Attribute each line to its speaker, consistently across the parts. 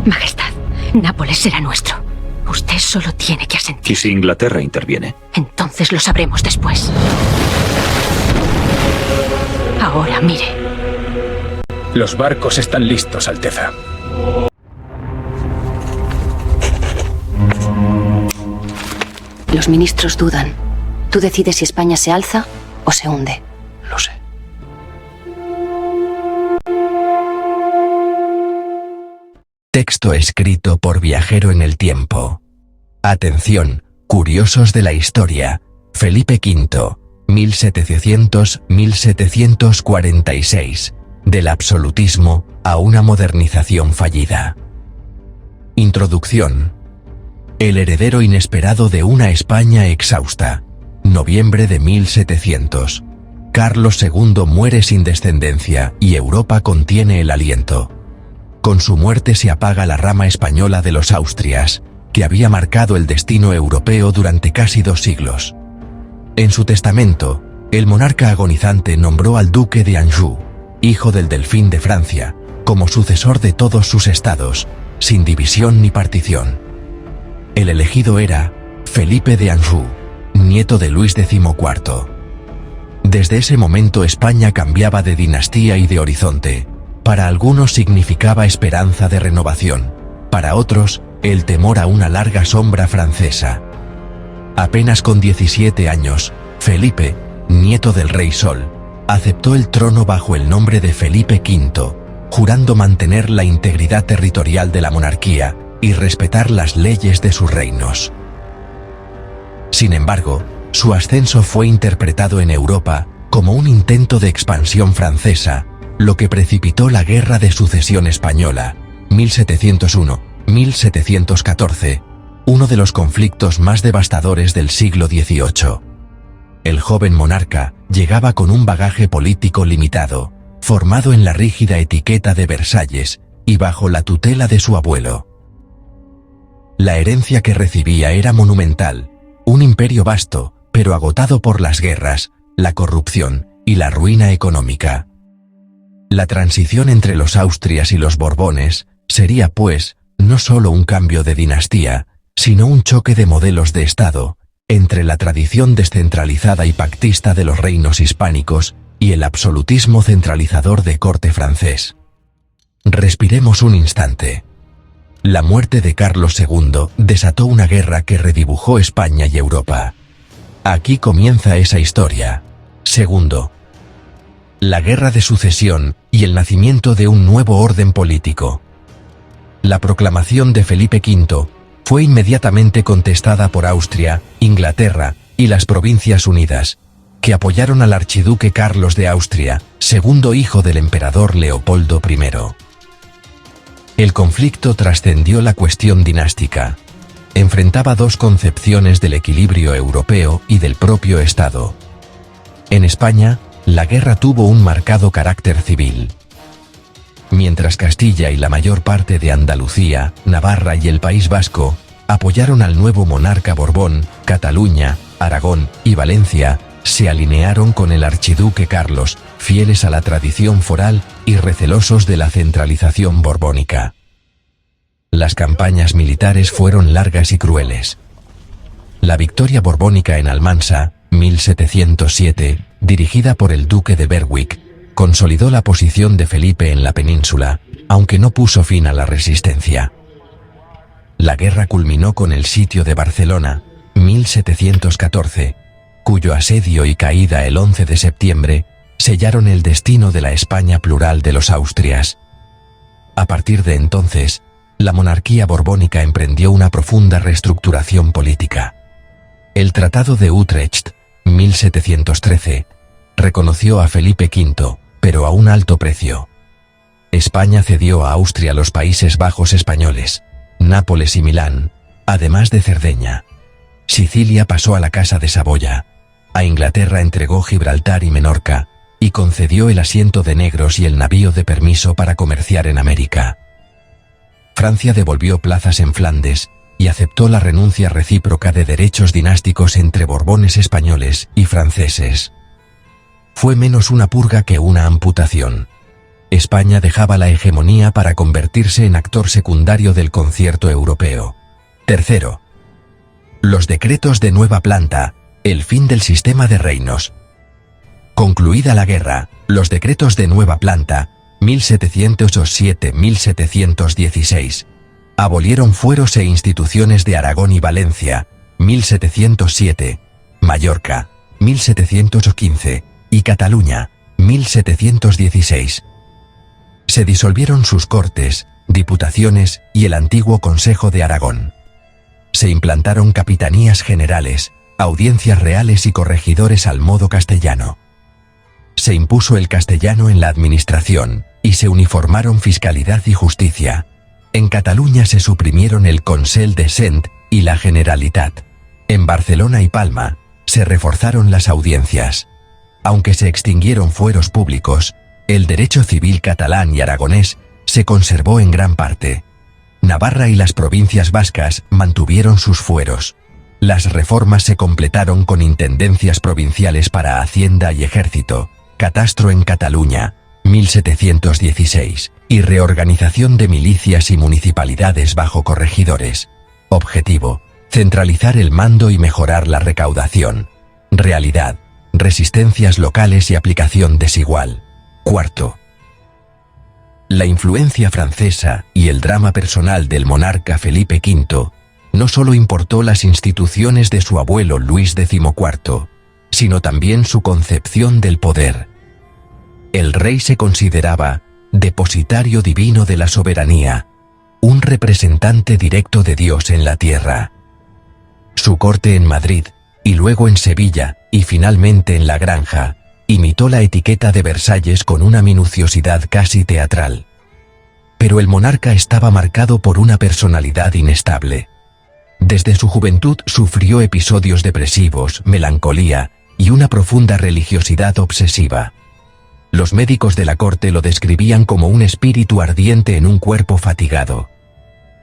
Speaker 1: Majestad, Nápoles será nuestro. Usted solo tiene que asentir.
Speaker 2: ¿Y si Inglaterra interviene?
Speaker 1: Entonces lo sabremos después. Ahora, mire.
Speaker 3: Los barcos están listos, Alteza.
Speaker 4: Los ministros dudan. Tú decides si España se alza o se hunde.
Speaker 2: Lo sé.
Speaker 5: Texto escrito por Viajero en el Tiempo. Atención, curiosos de la historia. Felipe V, 1700-1746. Del absolutismo a una modernización fallida. Introducción. El heredero inesperado de una España exhausta. Noviembre de 1700. Carlos II muere sin descendencia y Europa contiene el aliento. Con su muerte se apaga la rama española de los Austrias, que había marcado el destino europeo durante casi 2 siglos. En su testamento, el monarca agonizante nombró al duque de Anjou, hijo del Delfín de Francia, como sucesor de todos sus estados, sin división ni partición. El elegido era Felipe de Anjou, nieto de Luis XIV. Desde ese momento España cambiaba de dinastía y de horizonte. Para algunos significaba esperanza de renovación, para otros, el temor a una larga sombra francesa. Apenas con 17 años, Felipe, nieto del Rey Sol, aceptó el trono bajo el nombre de Felipe V, jurando mantener la integridad territorial de la monarquía y respetar las leyes de sus reinos. Sin embargo, su ascenso fue interpretado en Europa como un intento de expansión francesa, lo que precipitó la Guerra de Sucesión Española, 1701-1714, uno de los conflictos más devastadores del siglo XVIII. El joven monarca llegaba con un bagaje político limitado, formado en la rígida etiqueta de Versalles y bajo la tutela de su abuelo. La herencia que recibía era monumental, un imperio vasto, pero agotado por las guerras, la corrupción y la ruina económica. La transición entre los Austrias y los Borbones sería, pues, no solo un cambio de dinastía, sino un choque de modelos de Estado, entre la tradición descentralizada y pactista de los reinos hispánicos y el absolutismo centralizador de corte francés. Respiremos un instante. La muerte de Carlos II desató una guerra que redibujó España y Europa. Aquí comienza esa historia. Segundo, la Guerra de Sucesión y el nacimiento de un nuevo orden político. La proclamación de Felipe V fue inmediatamente contestada por Austria, Inglaterra y las Provincias Unidas, que apoyaron al archiduque Carlos de Austria, segundo hijo del emperador Leopoldo I. El conflicto trascendió la cuestión dinástica. Enfrentaba 2 concepciones del equilibrio europeo y del propio Estado. En España, la guerra tuvo un marcado carácter civil. Mientras Castilla y la mayor parte de Andalucía, Navarra y el País Vasco apoyaron al nuevo monarca Borbón, Cataluña, Aragón y Valencia se alinearon con el archiduque Carlos, fieles a la tradición foral y recelosos de la centralización borbónica. Las campañas militares fueron largas y crueles. La victoria borbónica en Almansa, 1707, dirigida por el duque de Berwick, consolidó la posición de Felipe en la península, aunque no puso fin a la resistencia. La guerra culminó con el sitio de Barcelona, 1714, cuyo asedio y caída el 11 de septiembre sellaron el destino de la España plural de los Austrias. A partir de entonces, la monarquía borbónica emprendió una profunda reestructuración política. El Tratado de Utrecht, 1713, reconoció a Felipe V, pero a un alto precio. España cedió a Austria los Países Bajos españoles, Nápoles y Milán, además de Cerdeña. Sicilia pasó a la Casa de Saboya. A Inglaterra entregó Gibraltar y Menorca, y concedió el asiento de negros y el navío de permiso para comerciar en América. Francia devolvió plazas en Flandes y aceptó la renuncia recíproca de derechos dinásticos entre borbones españoles y franceses. Fue menos una purga que una amputación. España dejaba la hegemonía para convertirse en actor secundario del concierto europeo. Tercero, los decretos de nueva planta, el fin del sistema de reinos. Concluida la guerra, los decretos de nueva planta, 1707-1716, abolieron fueros e instituciones de Aragón y Valencia, 1707, Mallorca, 1715, y Cataluña, 1716. Se disolvieron sus cortes, diputaciones y el antiguo Consejo de Aragón. Se implantaron capitanías generales, audiencias reales y corregidores al modo castellano. Se impuso el castellano en la administración, y se uniformaron fiscalidad y justicia. En Cataluña se suprimieron el Consell de Cent y la Generalitat. En Barcelona y Palma, se reforzaron las audiencias. Aunque se extinguieron fueros públicos, el derecho civil catalán y aragonés se conservó en gran parte. Navarra y las provincias vascas mantuvieron sus fueros. Las reformas se completaron con intendencias provinciales para Hacienda y Ejército, catastro en Cataluña, 1716, y reorganización de milicias y municipalidades bajo corregidores. Objetivo: centralizar el mando y mejorar la recaudación. Realidad: resistencias locales y aplicación desigual. Cuarto, la influencia francesa y el drama personal del monarca Felipe V no solo importó las instituciones de su abuelo Luis XIV, sino también su concepción del poder. El rey se consideraba depositario divino de la soberanía, un representante directo de Dios en la tierra. Su corte en Madrid, y luego en Sevilla, y finalmente en La Granja, imitó la etiqueta de Versalles con una minuciosidad casi teatral. Pero el monarca estaba marcado por una personalidad inestable. Desde su juventud sufrió episodios depresivos, melancolía y una profunda religiosidad obsesiva. Los médicos de la corte lo describían como un espíritu ardiente en un cuerpo fatigado.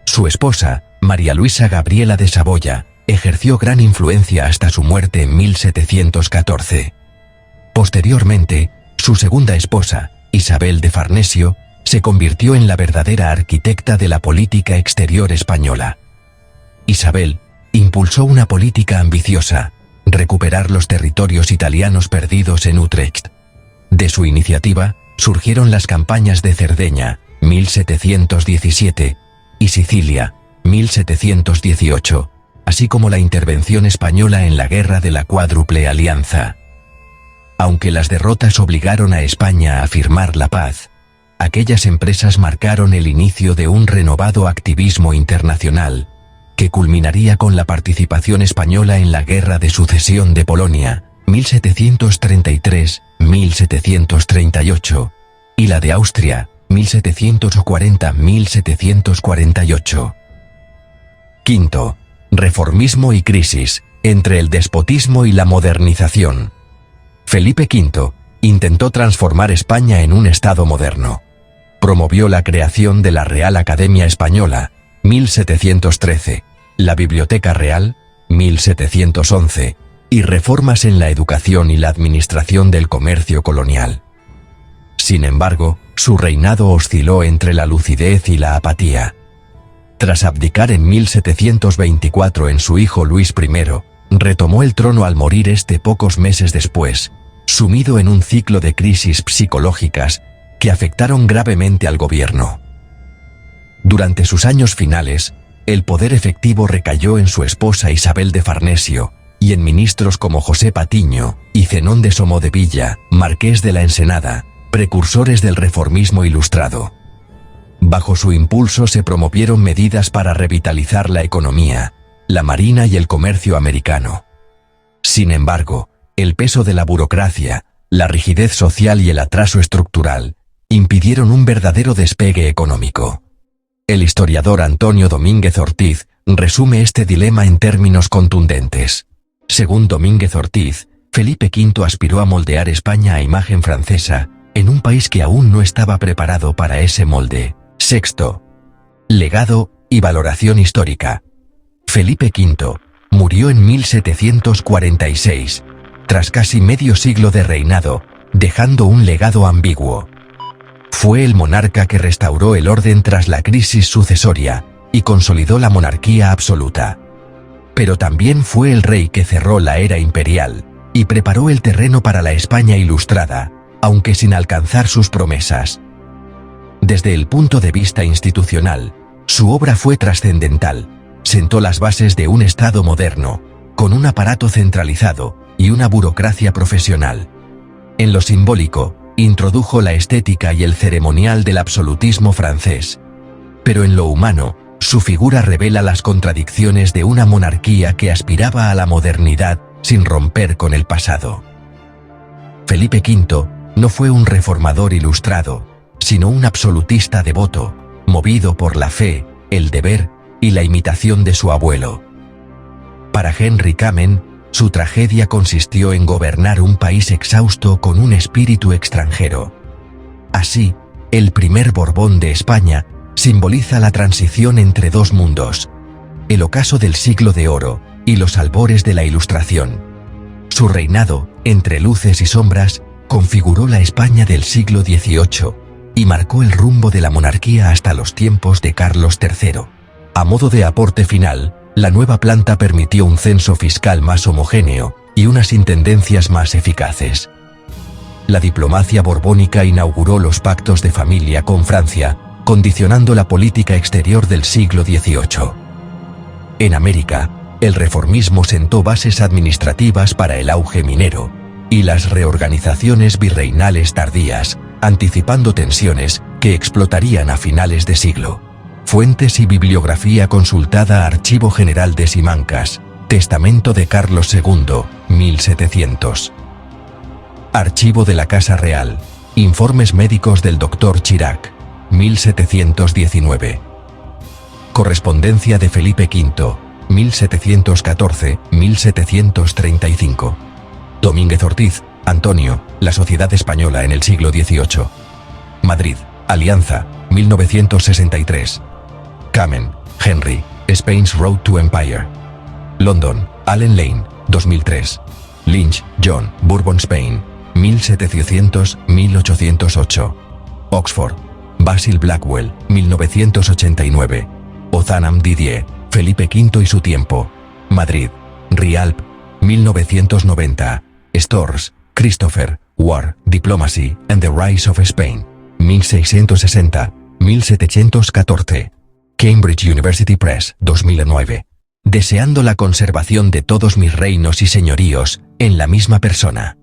Speaker 5: Su esposa, María Luisa Gabriela de Saboya, ejerció gran influencia hasta su muerte en 1714. Posteriormente, su segunda esposa, Isabel de Farnesio, se convirtió en la verdadera arquitecta de la política exterior española. Isabel impulsó una política ambiciosa: recuperar los territorios italianos perdidos en Utrecht. De su iniciativa surgieron las campañas de Cerdeña, 1717, y Sicilia, 1718, así como la intervención española en la Guerra de la Cuádruple Alianza. Aunque las derrotas obligaron a España a firmar la paz, aquellas empresas marcaron el inicio de un renovado activismo internacional, que culminaría con la participación española en la Guerra de Sucesión de Polonia, 1733-1738, y la de Austria, 1740-1748. Quinto, reformismo y crisis, entre el despotismo y la modernización. Felipe V intentó transformar España en un Estado moderno. Promovió la creación de la Real Academia Española, 1713, la Biblioteca Real, 1711, y reformas en la educación y la administración del comercio colonial. Sin embargo, su reinado osciló entre la lucidez y la apatía. Tras abdicar en 1724 en su hijo Luis I, retomó el trono al morir este pocos meses después, sumido en un ciclo de crisis psicológicas que afectaron gravemente al gobierno. Durante sus años finales, el poder efectivo recayó en su esposa Isabel de Farnesio y en ministros como José Patiño y Zenón de Somodevilla, marqués de la Ensenada, precursores del reformismo ilustrado. Bajo su impulso se promovieron medidas para revitalizar la economía, la marina y el comercio americano. Sin embargo, el peso de la burocracia, la rigidez social y el atraso estructural impidieron un verdadero despegue económico. El historiador Antonio Domínguez Ortiz resume este dilema en términos contundentes. Según Domínguez Ortiz, Felipe V aspiró a moldear España a imagen francesa, en un país que aún no estaba preparado para ese molde. Sexto, legado y valoración histórica. Felipe V murió en 1746, tras casi medio siglo de reinado, dejando un legado ambiguo. Fue el monarca que restauró el orden tras la crisis sucesoria y consolidó la monarquía absoluta. Pero también fue el rey que cerró la era imperial y preparó el terreno para la España ilustrada, aunque sin alcanzar sus promesas. Desde el punto de vista institucional, su obra fue trascendental. Sentó las bases de un Estado moderno, con un aparato centralizado y una burocracia profesional. En lo simbólico, introdujo la estética y el ceremonial del absolutismo francés. Pero en lo humano, su figura revela las contradicciones de una monarquía que aspiraba a la modernidad sin romper con el pasado. Felipe V no fue un reformador ilustrado, sino un absolutista devoto, movido por la fe, el deber y la imitación de su abuelo. Para Henry Kamen, su tragedia consistió en gobernar un país exhausto con un espíritu extranjero. Así, el primer Borbón de España simboliza la transición entre dos mundos, el ocaso del siglo de oro y los albores de la Ilustración. Su reinado, entre luces y sombras, configuró la España del siglo XVIII y marcó el rumbo de la monarquía hasta los tiempos de Carlos III. A modo de aporte final, la nueva planta permitió un censo fiscal más homogéneo y unas intendencias más eficaces. La diplomacia borbónica inauguró los pactos de familia con Francia, condicionando la política exterior del siglo XVIII. En América, el reformismo sentó bases administrativas para el auge minero y las reorganizaciones virreinales tardías, anticipando tensiones que explotarían a finales de siglo. Fuentes y bibliografía consultada: Archivo General de Simancas, Testamento de Carlos II, 1700. Archivo de la Casa Real, Informes médicos del Dr. Chirac, 1719. Correspondencia de Felipe V, 1714-1735. Domínguez Ortiz, Antonio, La Sociedad Española en el siglo XVIII. Madrid, Alianza, 1963. Kamen, Henry, Spain's Road to Empire. London, Allen Lane, 2003. Lynch, John, Bourbon Spain, 1700-1808. Oxford, Basil Blackwell, 1989. Ozanam Didier, Felipe V y su tiempo. Madrid, Rialp, 1990. Storrs, Christopher, War, Diplomacy and the Rise of Spain, 1660-1714. Cambridge University Press, 2009. Deseando la conservación de todos mis reinos y señoríos en la misma persona.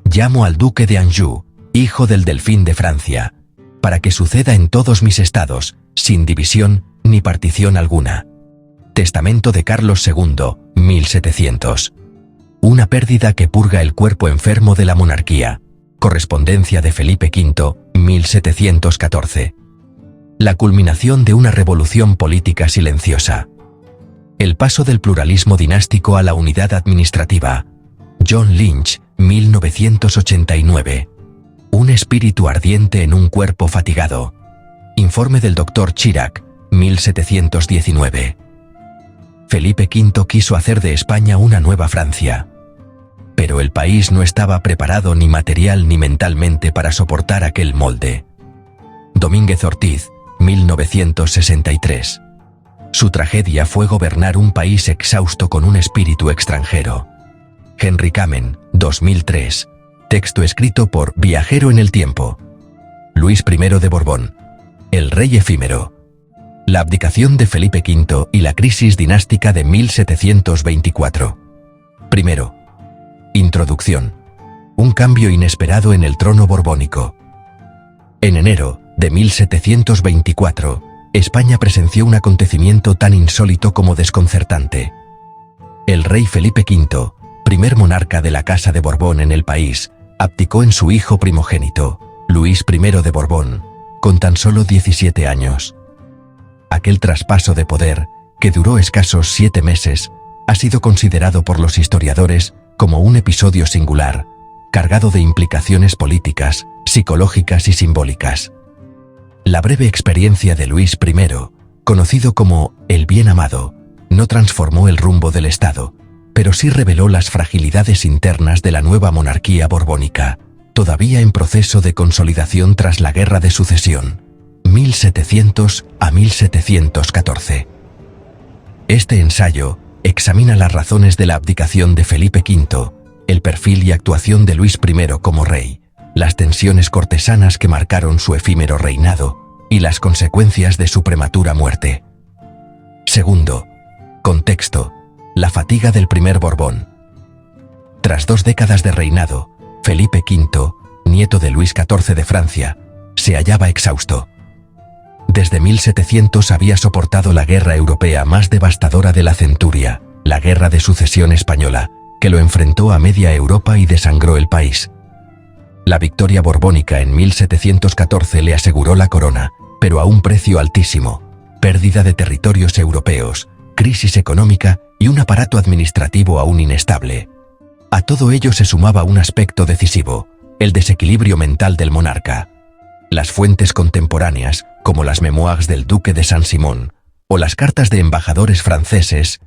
Speaker 5: Llamo al duque de Anjou, hijo del Delfín de Francia, para que suceda en todos mis estados, sin división ni partición alguna. Testamento de Carlos II, 1700. Una pérdida que purga el cuerpo enfermo de la monarquía. Correspondencia de Felipe V, 1714. La culminación de una revolución política silenciosa. El paso del pluralismo dinástico a la unidad administrativa. John Lynch, 1989. Un espíritu ardiente en un cuerpo fatigado. Informe del Dr. Chirac, 1719. Felipe V quiso hacer de España una nueva Francia. Pero el país no estaba preparado ni material ni mentalmente para soportar aquel molde. Domínguez Ortiz, 1963. Su tragedia fue gobernar un país exhausto con un espíritu extranjero. Henry Kamen, 2003. Texto escrito por Viajero en el Tiempo. Luis I de Borbón. El rey efímero. La abdicación de Felipe V y la crisis dinástica de 1724. Primero. Introducción. Un cambio inesperado en el trono borbónico. En enero de 1724, España presenció un acontecimiento tan insólito como desconcertante. El rey Felipe V, primer monarca de la Casa de Borbón en el país, abdicó en su hijo primogénito, Luis I de Borbón, con tan solo 17 años. Aquel traspaso de poder, que duró escasos 7 meses, ha sido considerado por los historiadores como un episodio singular, cargado de implicaciones políticas, psicológicas y simbólicas. La breve experiencia de Luis I, conocido como el Bien Amado, no transformó el rumbo del Estado, pero sí reveló las fragilidades internas de la nueva monarquía borbónica, todavía en proceso de consolidación tras la Guerra de Sucesión, 1700 a 1714. Este ensayo examina las razones de la abdicación de Felipe V, el perfil y actuación de Luis I como rey, las tensiones cortesanas que marcaron su efímero reinado y las consecuencias de su prematura muerte. Segundo, contexto, la fatiga del primer Borbón. Tras 2 décadas de reinado, Felipe V, nieto de Luis XIV de Francia, se hallaba exhausto. Desde 1700 había soportado la guerra europea más devastadora de la centuria, la Guerra de Sucesión Española, que lo enfrentó a media Europa y desangró el país. La victoria borbónica en 1714 le aseguró la corona, pero a un precio altísimo: pérdida de territorios europeos, crisis económica y un aparato administrativo aún inestable. A todo ello se sumaba un aspecto decisivo: el desequilibrio mental del monarca. Las fuentes contemporáneas, como las Memoirs del Duque de Saint-Simon o las cartas de embajadores franceses,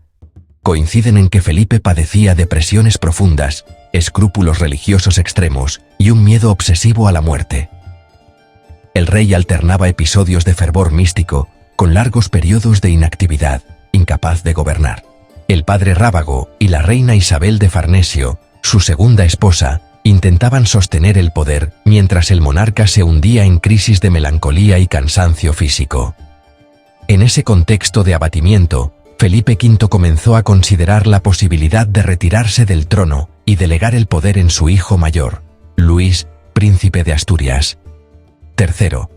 Speaker 5: coinciden en que Felipe padecía depresiones profundas, escrúpulos religiosos extremos y un miedo obsesivo a la muerte. El rey alternaba episodios de fervor místico con largos periodos de inactividad, incapaz de gobernar. El padre Rábago y la reina Isabel de Farnesio, su segunda esposa, intentaban sostener el poder mientras el monarca se hundía en crisis de melancolía y cansancio físico. En ese contexto de abatimiento, Felipe V comenzó a considerar la posibilidad de retirarse del trono y delegar el poder en su hijo mayor, Luis, príncipe de Asturias. Tercero,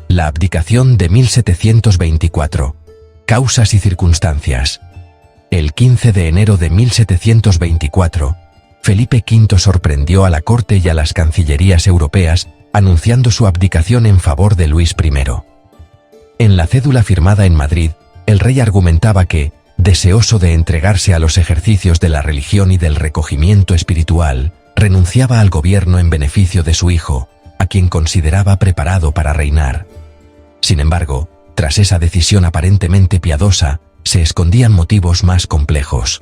Speaker 5: la abdicación de 1724. Causas y circunstancias. El 15 de enero de 1724, Felipe V sorprendió a la corte y a las cancillerías europeas anunciando su abdicación en favor de Luis I. En la cédula firmada en Madrid, el rey argumentaba que, deseoso de entregarse a los ejercicios de la religión y del recogimiento espiritual, renunciaba al gobierno en beneficio de su hijo, a quien consideraba preparado para reinar. Sin embargo, tras esa decisión aparentemente piadosa, se escondían motivos más complejos.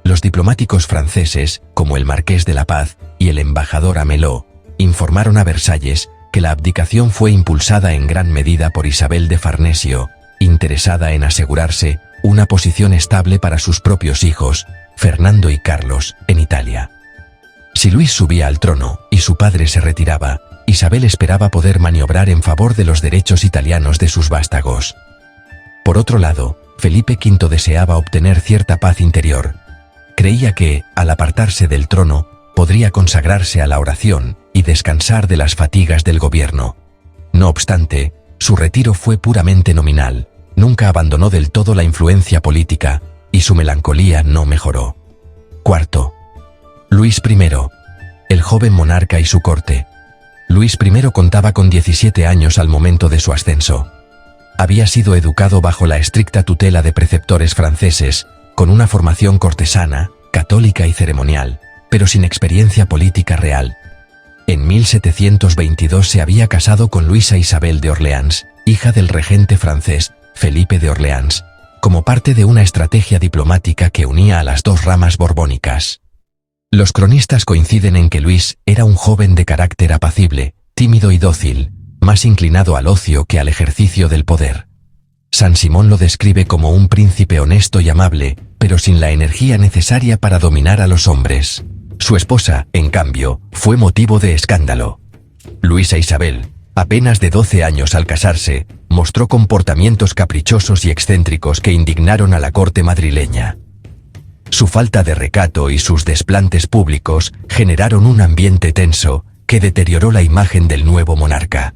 Speaker 5: Los diplomáticos franceses, como el Marqués de la Paz y el embajador Amelot, informaron a Versalles que la abdicación fue impulsada en gran medida por Isabel de Farnesio, interesada en asegurarse una posición estable para sus propios hijos, Fernando y Carlos, en Italia. Si Luis subía al trono y su padre se retiraba, Isabel esperaba poder maniobrar en favor de los derechos italianos de sus vástagos. Por otro lado, Felipe V deseaba obtener cierta paz interior. Creía que, al apartarse del trono, podría consagrarse a la oración y descansar de las fatigas del gobierno. No obstante, su retiro fue puramente nominal. Nunca abandonó del todo la influencia política, y su melancolía no mejoró. Cuarto, Luis I, el joven monarca y su corte. Luis I contaba con 17 años al momento de su ascenso. Había sido educado bajo la estricta tutela de preceptores franceses, con una formación cortesana, católica y ceremonial, pero sin experiencia política real. En 1722 se había casado con Luisa Isabel de Orleans, hija del regente francés, Felipe de Orleans, como parte de una estrategia diplomática que unía a las dos ramas borbónicas. Los cronistas coinciden en que Luis era un joven de carácter apacible, tímido y dócil, más inclinado al ocio que al ejercicio del poder. Saint-Simon lo describe como un príncipe honesto y amable, pero sin la energía necesaria para dominar a los hombres. Su esposa, en cambio, fue motivo de escándalo. Luisa Isabel, apenas de 12 años al casarse, mostró comportamientos caprichosos y excéntricos que indignaron a la corte madrileña. Su falta de recato y sus desplantes públicos generaron un ambiente tenso que deterioró la imagen del nuevo monarca.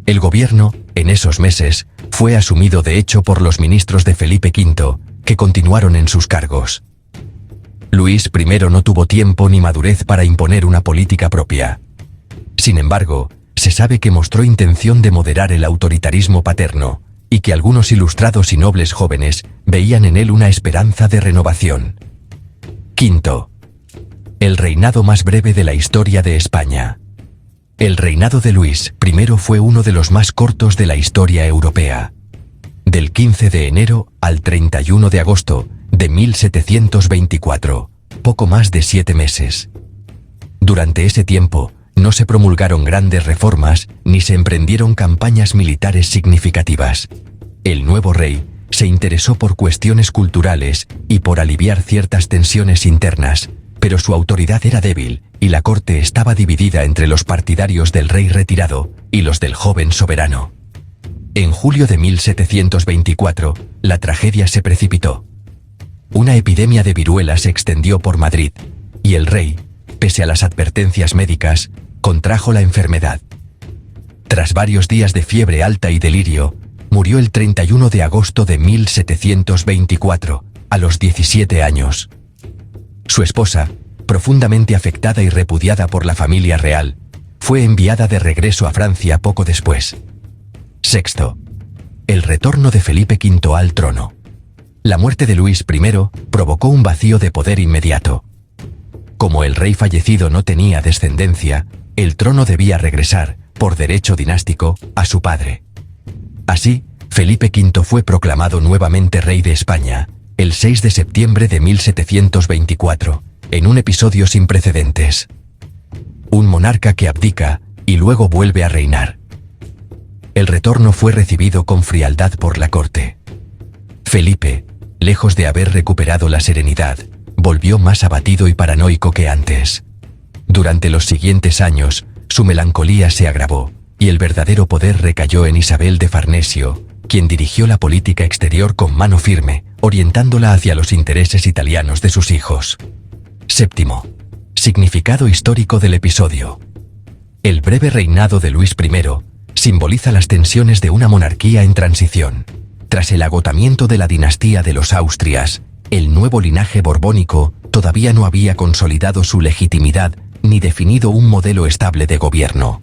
Speaker 5: El gobierno, en esos meses, fue asumido de hecho por los ministros de Felipe V, que continuaron en sus cargos. Luis I no tuvo tiempo ni madurez para imponer una política propia. Sin embargo, se sabe que mostró intención de moderar el autoritarismo paterno, y que algunos ilustrados y nobles jóvenes veían en él una esperanza de renovación. Quinto, el reinado más breve de la historia de España. El reinado de Luis I fue uno de los más cortos de la historia europea. Del 15 de enero al 31 de agosto de 1724, poco más de 7 meses. Durante ese tiempo, no se promulgaron grandes reformas ni se emprendieron campañas militares significativas. El nuevo rey se interesó por cuestiones culturales y por aliviar ciertas tensiones internas, pero su autoridad era débil y la corte estaba dividida entre los partidarios del rey retirado y los del joven soberano. En julio de 1724, la tragedia se precipitó. Una epidemia de viruela se extendió por Madrid, y el rey, pese a las advertencias médicas, contrajo la enfermedad. Tras varios días de fiebre alta y delirio, murió el 31 de agosto de 1724, a los 17 años. Su esposa, profundamente afectada y repudiada por la familia real, fue enviada de regreso a Francia poco después. Sexto. El retorno de Felipe V al trono. La muerte de Luis I provocó un vacío de poder inmediato. Como el rey fallecido no tenía descendencia, el trono debía regresar, por derecho dinástico, a su padre. Así, Felipe V fue proclamado nuevamente rey de España, el 6 de septiembre de 1724, en un episodio sin precedentes. Un monarca que abdica y luego vuelve a reinar. El retorno fue recibido con frialdad por la corte. Felipe, lejos de haber recuperado la serenidad, volvió más abatido y paranoico que antes. Durante los siguientes años, su melancolía se agravó, y el verdadero poder recayó en Isabel de Farnesio, quien dirigió la política exterior con mano firme, orientándola hacia los intereses italianos de sus hijos. Séptimo. Significado histórico del episodio. El breve reinado de Luis I simboliza las tensiones de una monarquía en transición. Tras el agotamiento de la dinastía de los Austrias, el nuevo linaje borbónico todavía no había consolidado su legitimidad ni definido un modelo estable de gobierno.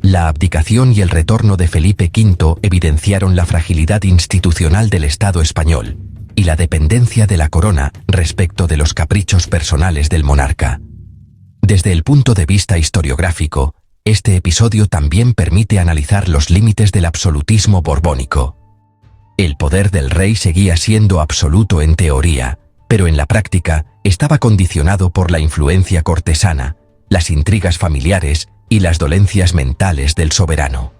Speaker 5: La abdicación y el retorno de Felipe V evidenciaron la fragilidad institucional del Estado español y la dependencia de la corona respecto de los caprichos personales del monarca. Desde el punto de vista historiográfico, este episodio también permite analizar los límites del absolutismo borbónico. El poder del rey seguía siendo absoluto en teoría, pero en la práctica estaba condicionado por la influencia cortesana, las intrigas familiares y las dolencias mentales del soberano.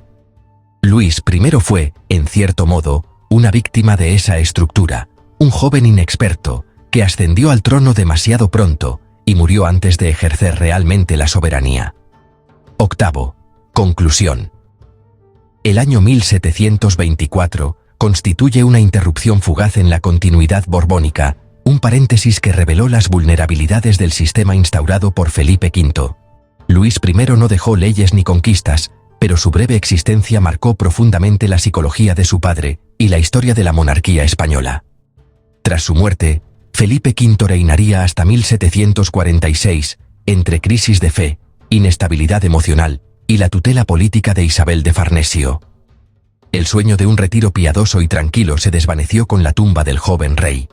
Speaker 5: Luis I fue, en cierto modo, una víctima de esa estructura, un joven inexperto que ascendió al trono demasiado pronto y murió antes de ejercer realmente la soberanía. Octavo. Conclusión. El año 1724 constituye una interrupción fugaz en la continuidad borbónica, un paréntesis que reveló las vulnerabilidades del sistema instaurado por Felipe V. Luis I no dejó leyes ni conquistas, pero su breve existencia marcó profundamente la psicología de su padre y la historia de la monarquía española. Tras su muerte, Felipe V reinaría hasta 1746, entre crisis de fe, inestabilidad emocional y la tutela política de Isabel de Farnesio. El sueño de un retiro piadoso y tranquilo se desvaneció con la tumba del joven rey.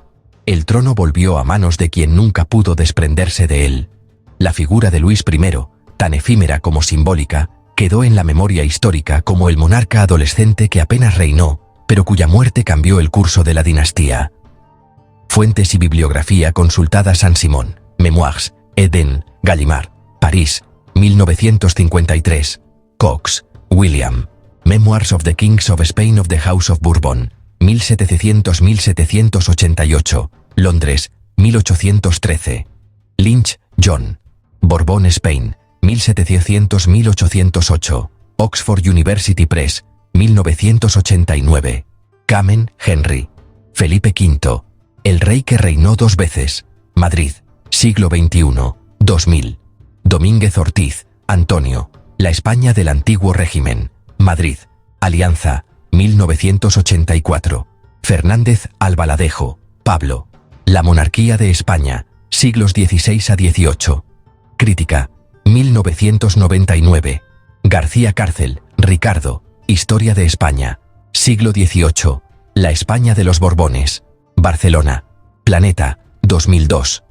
Speaker 5: El trono volvió a manos de quien nunca pudo desprenderse de él. La figura de Luis I, tan efímera como simbólica, quedó en la memoria histórica como el monarca adolescente que apenas reinó, pero cuya muerte cambió el curso de la dinastía. Fuentes y bibliografía consultada: Saint-Simon, Memoirs, Eden, Gallimard, París, 1953. Cox, William. Memoirs of the Kings of Spain of the House of Bourbon, 1700-1788. Londres, 1813. Lynch, John. Bourbon, Spain, 1700-1808. Oxford University Press, 1989. Kamen, Henry. Felipe V. El rey que reinó dos veces. Madrid, siglo XXI, 2000. Domínguez Ortiz, Antonio. La España del antiguo régimen. Madrid, Alianza, 1984. Fernández Albaladejo, Pablo. La monarquía de España, siglos XVI a XVIII. Crítica, 1999. García Cárcel, Ricardo. Historia de España, siglo XVIII. La España de los Borbones. Barcelona, Planeta, 2002.